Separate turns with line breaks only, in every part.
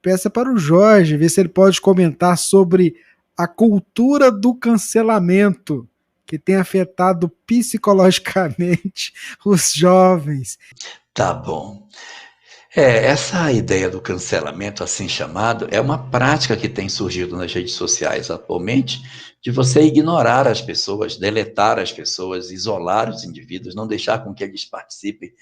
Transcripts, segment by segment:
peça para o Jorge, ver se ele pode comentar sobre a cultura do cancelamento que tem afetado psicologicamente os jovens.
Tá bom. Essa ideia do cancelamento, assim chamado, é uma prática que tem surgido nas redes sociais atualmente, de você ignorar as pessoas, deletar as pessoas, isolar os indivíduos, não deixar com que eles participem.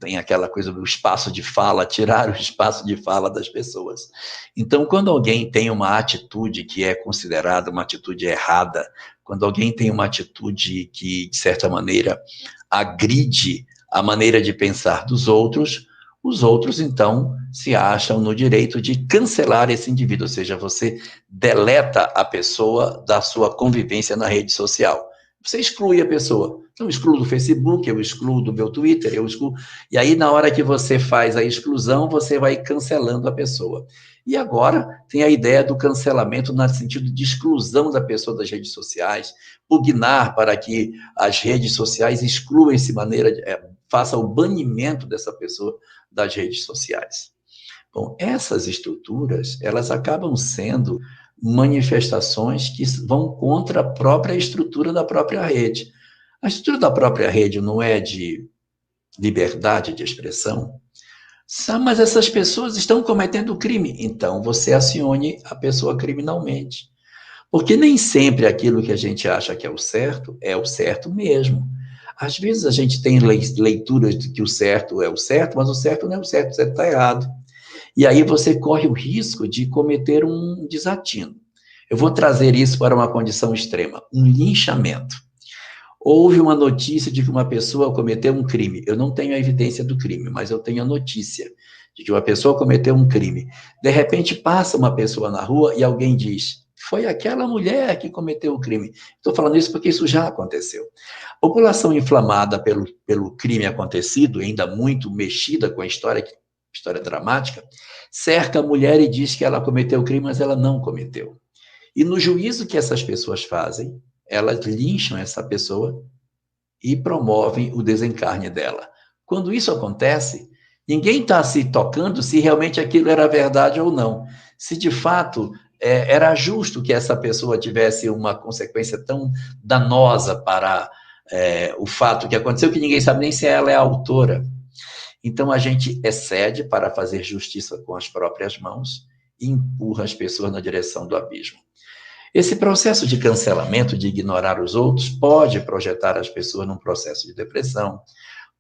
Tem aquela coisa do espaço de fala, tirar o espaço de fala das pessoas. Então, quando alguém tem uma atitude que é considerada uma atitude errada, quando alguém tem uma atitude que, de certa maneira, agride a maneira de pensar dos outros, os outros, então, se acham no direito de cancelar esse indivíduo, ou seja, você deleta a pessoa da sua convivência na rede social. Você exclui a pessoa. Então, eu excluo do Facebook, eu excluo do meu Twitter, eu excluo. E aí, na hora que você faz a exclusão, você vai cancelando a pessoa. E agora tem a ideia do cancelamento no sentido de exclusão da pessoa das redes sociais, pugnar para que as redes sociais excluam essa maneira, faça o banimento dessa pessoa das redes sociais. Bom, essas estruturas, elas acabam sendo manifestações que vão contra a própria estrutura da própria rede. A estrutura da própria rede não é de liberdade de expressão, mas essas pessoas estão cometendo crime, então você acione a pessoa criminalmente. Porque nem sempre aquilo que a gente acha que é o certo mesmo. Às vezes a gente tem leituras de que o certo é o certo, mas o certo não é o certo está errado. E aí você corre o risco de cometer um desatino. Eu vou trazer isso para uma condição extrema, um linchamento. Houve uma notícia de que uma pessoa cometeu um crime. Eu não tenho a evidência do crime, mas eu tenho a notícia de que uma pessoa cometeu um crime. De repente passa uma pessoa na rua e alguém diz: foi aquela mulher que cometeu o crime. Estou falando isso porque isso já aconteceu. População inflamada pelo crime acontecido, ainda muito mexida com a história dramática, cerca a mulher e diz que ela cometeu o crime, mas ela não cometeu. E no juízo que essas pessoas fazem, elas lincham essa pessoa e promovem o desencarne dela. Quando isso acontece, ninguém está se tocando se realmente aquilo era verdade ou não. Se de fato era justo que essa pessoa tivesse uma consequência tão danosa para o fato que aconteceu, que ninguém sabe nem se ela é a autora. Então a gente excede para fazer justiça com as próprias mãos e empurra as pessoas na direção do abismo. Esse processo de cancelamento, de ignorar os outros, pode projetar as pessoas num processo de depressão,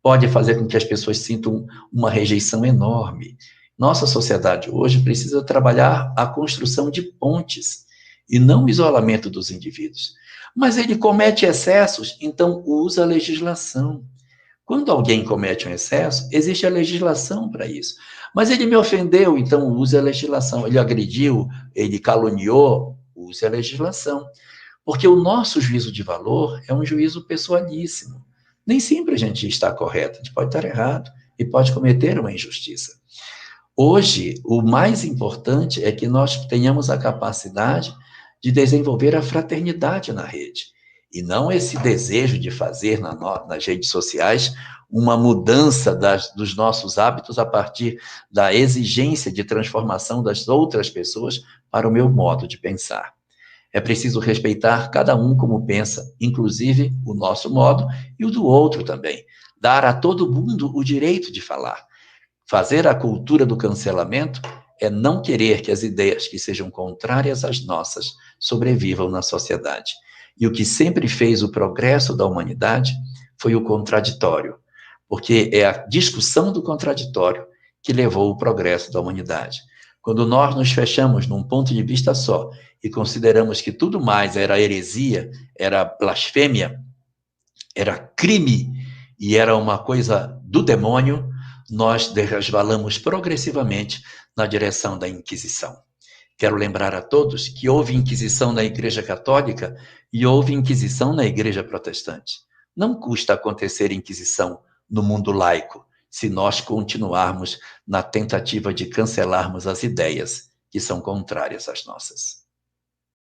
pode fazer com que as pessoas sintam uma rejeição enorme. Nossa sociedade hoje precisa trabalhar a construção de pontes e não o isolamento dos indivíduos. Mas ele comete excessos, então usa a legislação. Quando alguém comete um excesso, existe a legislação para isso. Mas ele me ofendeu, então use a legislação. Ele agrediu, ele caluniou, use a legislação. Porque o nosso juízo de valor é um juízo pessoalíssimo. Nem sempre a gente está correto, a gente pode estar errado e pode cometer uma injustiça. Hoje, o mais importante é que nós tenhamos a capacidade de desenvolver a fraternidade na rede. E não esse desejo de fazer nas redes sociais uma mudança dos nossos hábitos a partir da exigência de transformação das outras pessoas para o meu modo de pensar. É preciso respeitar cada um como pensa, inclusive o nosso modo e o do outro também. Dar a todo mundo o direito de falar. Fazer a cultura do cancelamento é não querer que as ideias que sejam contrárias às nossas sobrevivam na sociedade. E o que sempre fez o progresso da humanidade foi o contraditório, porque é a discussão do contraditório que levou o progresso da humanidade. Quando nós nos fechamos num ponto de vista só e consideramos que tudo mais era heresia, era blasfêmia, era crime e era uma coisa do demônio, nós resvalamos progressivamente na direção da Inquisição. Quero lembrar a todos que houve Inquisição na Igreja Católica e houve Inquisição na Igreja Protestante. Não custa acontecer Inquisição no mundo laico, se nós continuarmos na tentativa de cancelarmos as ideias que são contrárias às nossas.